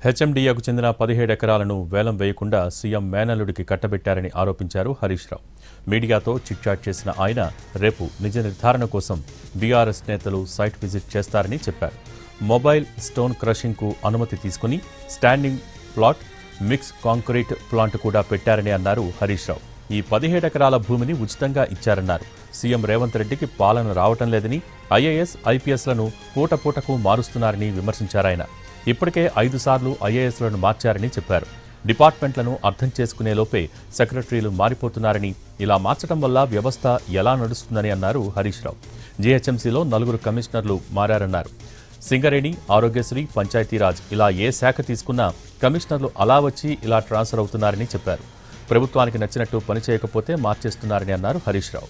హెచ్ఎండిఏకు చెందిన 17 ఎకరాలను వేలం వేయకుండా సీఎం మేనల్లుడికి కట్టబెట్టారని ఆరోపించారు హరీష్ రావు. మీడియాతో చిట్చాట్ చేసిన ఆయన రేపు నిజ నిర్ధారణ కోసం బీఆర్ఎస్ నేతలు సైట్ విజిట్ చేస్తారని చెప్పారు. మొబైల్ స్టోన్ క్రషింగ్కు అనుమతి తీసుకుని standing plot, mix concrete plant కూడా పెట్టారని అన్నారు హరీష్ రావు. ఈ 17 ఎకరాల భూమిని ఉచితంగా ఇచ్చారన్నారు. సీఎం రేవంత్ రెడ్డికి పాలన రావటం లేదని, ఐఏఎస్, ఐపీఎస్లను పూటపూటకు మారుస్తున్నారని విమర్శించారాయన. ఇప్పటికే 5 సార్లు ఐఏఎస్లను మార్చారని చెప్పారు. డిపార్ట్మెంట్లను అర్థం చేసుకునే లోపే సెక్రటరీలు మారిపోతున్నారని, ఇలా మార్చడం వల్ల వ్యవస్థ ఎలా నడుస్తుందని అన్నారు హరీష్ రావు. జీహెచ్ఎంసీలో 4 కమిషనర్లు మారారన్నారు. సింగరేణి, ఆరోగ్యశ్రీ, పంచాయతీరాజ్ ఇలా ఏ శాఖ తీసుకున్నా కమిషనర్లు అలా వచ్చి ఇలా ట్రాన్స్ఫర్ అవుతున్నారని చెప్పారు. ప్రభుత్వానికి నచ్చినట్టు పనిచేయకపోతే మార్చేస్తున్నారని అన్నారు హరీష్ రావు.